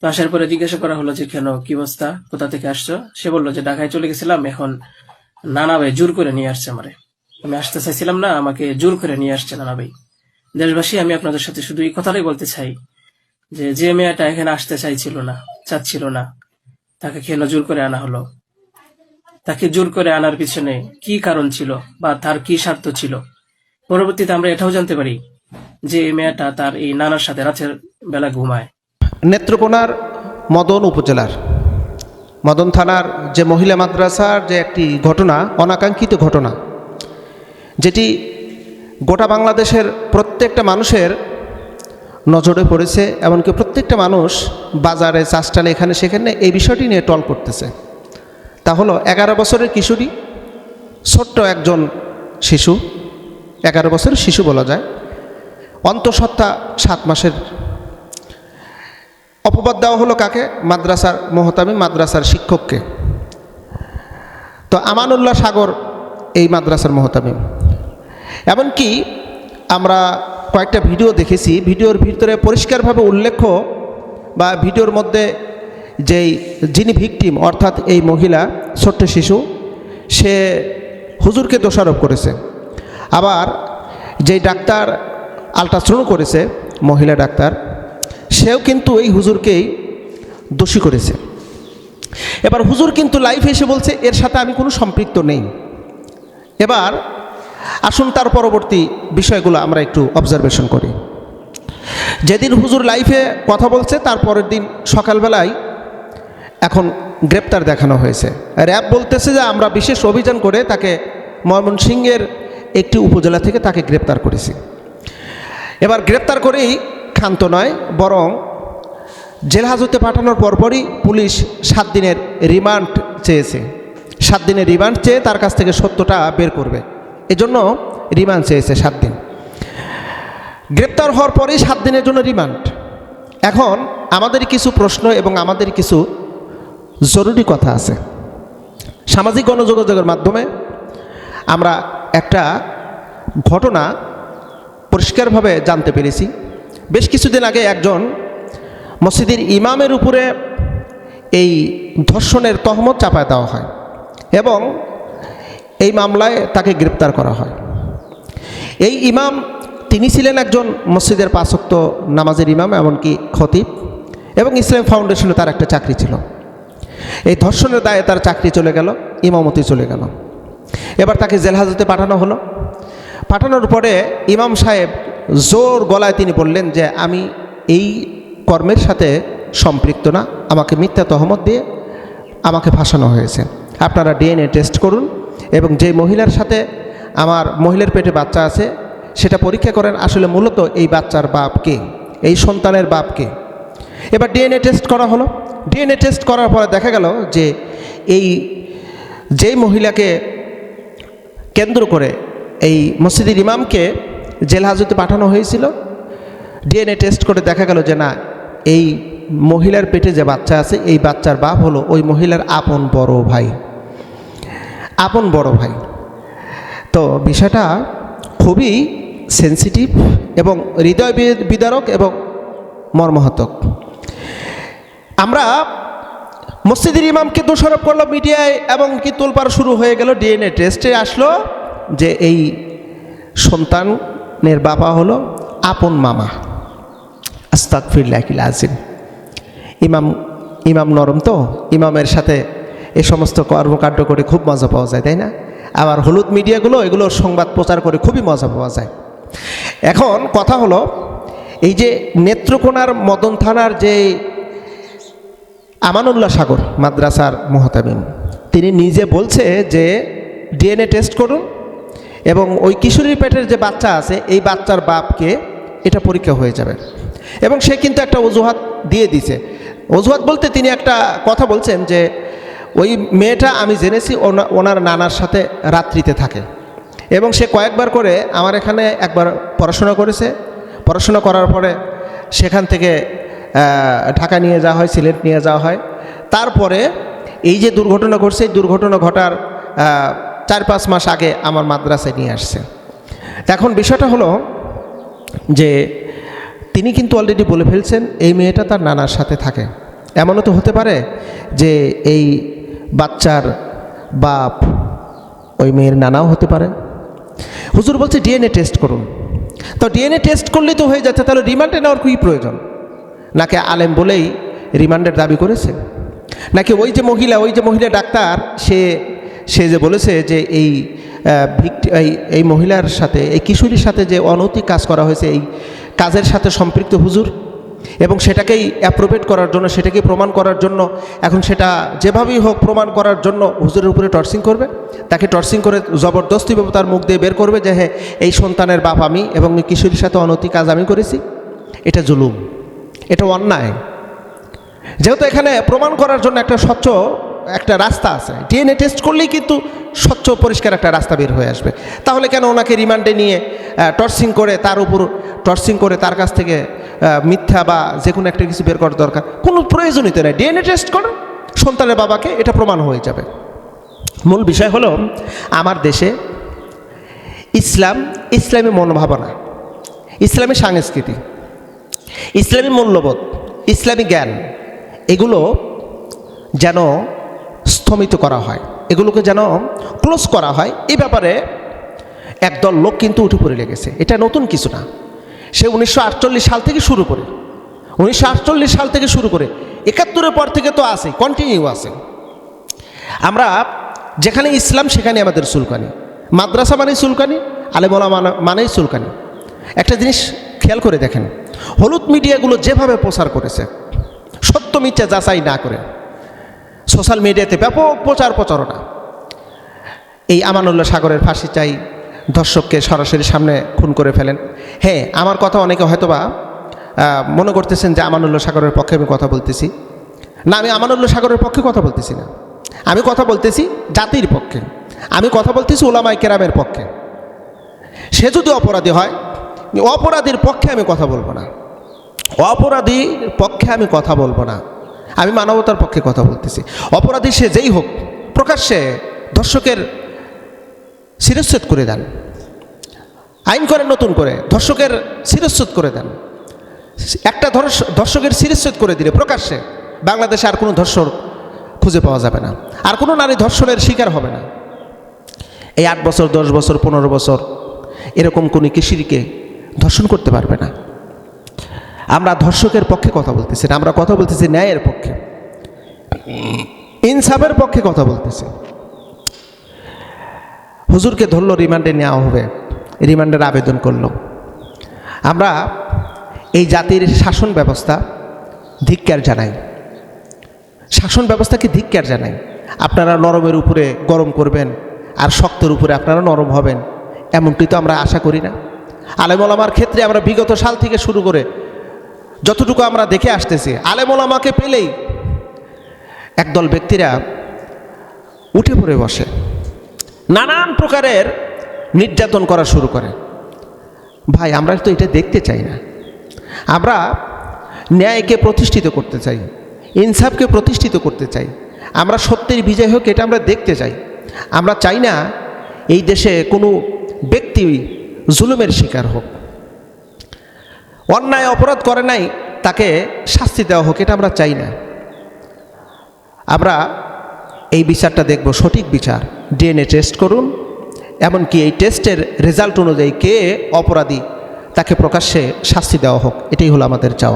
তো আসার পরে জিজ্ঞাসা করা হলো যে কেন, কি অবস্থা, কোথা থেকে আসছো। সে বললো যে ঢাকায় চলে গেছিলাম, এখন নানা ভাই জোর করে নিয়ে আসছে আমারে। আমি আসতে চাইছিলাম না, আমাকে জোর করে নিয়ে আসছে নানা ভাই। দেশবাসী, আমি আপনাদের সাথে শুধু এই কথাটাই বলতে চাই যে যে মেয়েটা এখানে আসতে চাচ্ছিল না, তাকে কেন জোর করে আনা হলো? তাকে জোর করে আনার পিছনে কি কারণ ছিল বা তার কি স্বার্থ ছিল? পরবর্তীতে আমরা এটাও জানতে পারি যে এই মেয়েটা তার এই নানার সাথে রাতের বেলা ঘুমায়। নেত্রকোনার মদন উপজেলার মদন থানার যে মহিলা মাদ্রাসার যে একটি ঘটনা, অনাকাঙ্ক্ষিত ঘটনা, যেটি গোটা বাংলাদেশের প্রত্যেকটা মানুষের নজরে পড়েছে। এমনকি প্রত্যেকটা মানুষ বাজারে, চাষটালে, এখানে সেখানে এই বিষয়টি নিয়ে টল করতেছে। তা হলো 11 বছরের কিশোরী, ছোট্ট একজন শিশু, 11 বছরের শিশু বলা যায়, অন্তঃসত্ত্বা 7 মাসের। অপবাদ দেওয়া হলো কাকে? মাদ্রাসার মোহতামিম, মাদ্রাসার শিক্ষককে। তো আমানুল্লাহ সাগর এই মাদ্রাসার মোহতামিম। এমনকি আমরা কয়েকটা ভিডিও দেখেছি, ভিডিওর ভিতরে পরিষ্কারভাবে উল্লেখ বা ভিডিওর মধ্যে যিনি ভিকটিম, অর্থাৎ এই মহিলা ছোট্ট শিশু, সে হুজুরকে দোষারোপ করেছে। আবার যেই ডাক্তার আল্ট্রাসাউন্ড করেছে, মহিলা ডাক্তার, সেও কিন্তু এই হুজুরকেই দোষী করেছে। এবার হুজুর কিন্তু লাইভে এসে বলছে এর সাথে আমি কোনো সম্পৃক্ত নেই। এবার আসুন তার পরবর্তী বিষয়গুলো আমরা একটু অবজারভেশন করি। যেদিন হুজুর লাইভে কথা বলছে তার পরের দিন সকালবেলায় এখন গ্রেপ্তার দেখানো হয়েছে। র্যাব বলতেছে যে আমরা বিশেষ অভিযান করে তাকে ময়মনসিংহের একটি উপজেলা থেকে তাকে গ্রেপ্তার করেছি। এবার গ্রেপ্তার করেই ক্ষান্ত নয়, বরং জেল হাজতে পাঠানোর পরপরই পুলিশ 7 দিনের রিমান্ড চেয়েছে। 7 দিনের রিমান্ড চেয়ে তার কাছ থেকে সত্যটা বের করবে, এজন্য রিমান্ড চেয়েছে 7 দিন। গ্রেপ্তার হওয়ার পরেই 7 দিনের জন্য রিমান্ড। এখন আমাদের কিছু প্রশ্ন এবং আমাদের কিছু জরুরি কথা আছে। সামাজিক গণযোগাযোগের মাধ্যমে আমরা একটা ঘটনা পরিষ্কারভাবে জানতে পেরেছি। বেশ কিছুদিন আগে একজন মসজিদের ইমামের উপরে এই ধর্ষণের তহমত চাপায় দেওয়া হয় এবং এই মামলায় তাকে গ্রেপ্তার করা হয়। এই ইমাম, তিনি ছিলেন একজন মসজিদের 5 ওয়াক্ত নামাজের ইমাম, এমনকি খতিব, এবং ইসলাম ফাউন্ডেশনে তার একটা চাকরি ছিল। এই ধর্ষণের দায়ে তার চাকরি চলে গেল, ইমামতি চলে গেল। এবার তাকে জেল হাজতে পাঠানো হলো। পাঠানোর পরে ইমাম সাহেব জোর গলায় তিনি বললেন যে আমি এই কর্মের সাথে সম্পৃক্ত না, আমাকে মিথ্যা তহমত দিয়ে আমাকে ফাঁসানো হয়েছে। আপনারা ডিএনএ টেস্ট করুন এবং যে মহিলার সাথে আমার মহিলার পেটে বাচ্চা আছে সেটা পরীক্ষা করেন, আসলে মূলত এই বাচ্চার বাপ কে, এই সন্তানের বাপ কে। এবার ডিএনএ টেস্ট করা হলো। ডিএনএ টেস্ট করার পরে দেখা গেল যে যেই মহিলাকে কেন্দ্র করে এই মসজিদের ইমামকে জেল হাজতে পাঠানো হয়েছিল, ডিএনএ টেস্ট করে দেখা গেল যে না, এই মহিলার পেটে যে বাচ্চা আছে এই বাচ্চার বাপ হলো ওই মহিলার আপন বড় ভাই। তো বিষয়টা খুবই সেন্সিটিভ এবং হৃদয় বিদারক এবং মর্মাহতক। আমরা মসজিদের ইমামকে দোষারোপ করলো মিডিয়ায় এবং কি তোলপাড় শুরু হয়ে গেল। ডিএনএ টেস্টে আসলো যে এই সন্তানের বাবা হলো আপন মামা। আস্তাগফিরুল্লাহিল আযীম। ইমাম নরম, তো ইমামের সাথে এই সমস্ত কর্মকাণ্ড করে খুব মজা পাওয়া যায়, তাই না? আবার হলুদ মিডিয়াগুলো এগুলো সংবাদ প্রচার করে খুবই মজা পাওয়া যায়। এখন কথা হলো, এই যে নেত্রকোনার মদন থানার যে আমানুল্লাহ সাগর মাদ্রাসার মোহতামিম, তিনি নিজে বলছে যে ডিএনএ টেস্ট করুন এবং ওই কিশোরীর পেটের যে বাচ্চা আছে এই বাচ্চার বাপকে, এটা পরীক্ষা হয়ে যাবে। এবং সে কিন্তু একটা অজুহাত দিয়ে দিছে। অজুহাত বলতে তিনি একটা কথা বলছেন যে ওই মেয়েটা আমি জেনেছি ওনার নানার সাথে রাত্রিতে থাকে এবং সে কয়েকবার করে আমার এখানে একবার পড়াশোনা করেছে। পড়াশোনা করার পরে সেখান থেকে ঢাকা নিয়ে যাওয়া হয়, সিলেট নিয়ে যাওয়া হয়। তারপরে এই যে দুর্ঘটনা ঘটছে, এই দুর্ঘটনা ঘটার 4-5 মাস আগে আমার মাদ্রাসায় নিয়ে আসছে। এখন বিষয়টা হলো যে তিনি কিন্তু অলরেডি বলে ফেলছেন এই মেয়েটা তার নানার সাথে থাকে। এমনও তো হতে পারে যে এই বাচ্চার বাপ ওই মেয়ের নানাও হতে পারে। হুজুর বলছে ডিএনএ টেস্ট করুন। তো ডিএনএ টেস্ট করলেই তো হয়ে যাচ্ছে, তাহলে রিমান্ডে নেওয়ার কি প্রয়োজন? নাকি আলেম বলেই রিমান্ডের দাবি করেছে? নাকি ওই যে মহিলা ডাক্তার সে যে বলেছে যে এই মহিলার সাথে, এই কিশোরীর সাথে যে অনৈতিক কাজ করা হয়েছে, এই কাজের সাথে সম্পৃক্ত হুজুর, এবং সেটাকেই অ্যাপ্রোভেট করার জন্য, সেটাকে প্রমাণ করার জন্য, এখন সেটা যেভাবেই হোক প্রমাণ করার জন্য হুজুরের উপরে টর্চিং করবে, তাকে টর্চিং করে জবরদস্তিভাবে তার মুখ দিয়ে বের করবে যে হ্যাঁ এই সন্তানের বাপ আমি এবং কিশোরীর সাথে অনৈতিক কাজ আমি করেছি। এটা জুলুম, এটা অন্যায়। যেহেতু এখানে প্রমাণ করার জন্য একটা রাস্তা আছে, ডিএনএ টেস্ট করলেই কিন্তু স্বচ্ছ পরিষ্কার একটা রাস্তা বের হয়ে আসবে। তাহলে কেন ওনাকে রিমান্ডে নিয়ে টর্চিং করে তার কাছ থেকে মিথ্যা বা যে কোনো একটা কিছু বের করার দরকার? কোনো প্রয়োজনই তো নেই। ডিএনএ টেস্ট করো, সন্তানের বাবাকে, এটা প্রমাণ হয়ে যাবে। মূল বিষয় হলো আমার দেশে ইসলামী মনোভাবনা, ইসলামী সংস্কৃতি, ইসলামী মূল্যবোধ, ইসলামী জ্ঞান, এগুলো যেন স্থমিত করা হয়, এগুলোকে যেন ক্লোজ করা হয়, এই ব্যাপারে একদল লোক কিন্তু উঠে পড়ে লেগেছে। এটা নতুন কিছু না। সে 1948 সাল থেকে শুরু করে 71-এর পর থেকে তো আছে, কন্টিনিউ আছে। আমরা যেখানে ইসলাম সেখানে আমাদের চুলকানি, মাদ্রাসা মানেই চুলকানি, আলেমোলামা মানেই চুলকানি। একটা জিনিস খেয়াল করে দেখেন, হলুদ মিডিয়াগুলো যেভাবে প্রচার করেছে, সত্য মিথ্যা যাচাই না করে, সোশ্যাল মিডিয়াতে ব্যাপক প্রচারণা, এই আমানুল্লাহ সাগরের ফাঁসি চাই, ধর্ষককে সরাসরি সামনে খুন করে ফেলেন। হ্যাঁ, আমার কথা অনেকে হয়তোবা মনে করতেছেন যে আমানুল্লাহ সাগরের পক্ষে আমি কথা বলতেছি না। আমি আমানুল্লাহ সাগরের পক্ষে কথা বলতেছি না, আমি কথা বলতেছি জাতির পক্ষে, আমি কথা বলতেছি উলামায়ে কেরামের পক্ষে। সে যদি অপরাধী হয়, অপরাধীর পক্ষে আমি কথা বলবো না, আমি মানবতার পক্ষে কথা বলতেছি। অপরাধী সে যেই হোক, প্রকাশ্যে ধর্ষকের শিরশ্ছেদ করে দেন, আইন করেন নতুন করে, ধর্ষকের শিরশ্ছেদ করে দেন। একটা ধর্ষকের শিরশ্ছেদ করে দিলে প্রকাশ্যে বাংলাদেশে আর কোনো ধর্ষক খুঁজে পাওয়া যাবে না, আর কোনো নারী ধর্ষণের শিকার হবে না। এই 8 বছর, 10 বছর, 15 বছর এরকম কোনো কিশোরীকে ধর্ষণ করতে পারবে না। আমরা ধর্ষকের পক্ষে কথা বলতেছি না, আমরা কথা বলতেছি ন্যায়ের পক্ষে, ইনসাফের পক্ষে কথা বলতেছি। হুজুরকে ধরলো, রিমান্ডে নেওয়া হবে, রিমান্ডের আবেদন করলো। আমরা এই জাতির শাসন ব্যবস্থা ধিক্কার জানাই, শাসন ব্যবস্থাকে ধিক্কার জানাই। আপনারা নরমের উপরে গরম করবেন আর শক্তের উপরে আপনারা নরম হবেন, এমনটি তো আমরা আশা করি না। আলেম ওলামার ক্ষেত্রে আমরা বিগত সাল থেকে শুরু করে যতটুকু আমরা দেখে আসতেছি, আলেম ওলামাকে পেলেই একদল ব্যক্তিরা উঠে পড়ে বসে, নানান প্রকারের নির্যাতন করা শুরু করে। ভাই, আমরা তো এটা দেখতে চাই না। আমরা ন্যায়কে প্রতিষ্ঠিত করতে চাই, ইনসাফকে প্রতিষ্ঠিত করতে চাই, আমরা সত্যের বিজয় হোক, এটা আমরা দেখতে চাই। আমরা চাই না এই দেশে কোনো ব্যক্তি জুলুমের শিকার হোক, অন্যায় অপরাধ করে নাই তাকে শাস্তি দেওয়া হোক, এটা আমরা চাই না। আমরা এই বিচারটা দেখব, সঠিক বিচার। ডিএনএ টেস্ট করুন, এমনকি এই টেস্টের রেজাল্ট অনুযায়ী কে অপরাধী তাকে প্রকাশ্যে শাস্তি দেওয়া হোক, এটাই হলো আমাদের চাওয়া।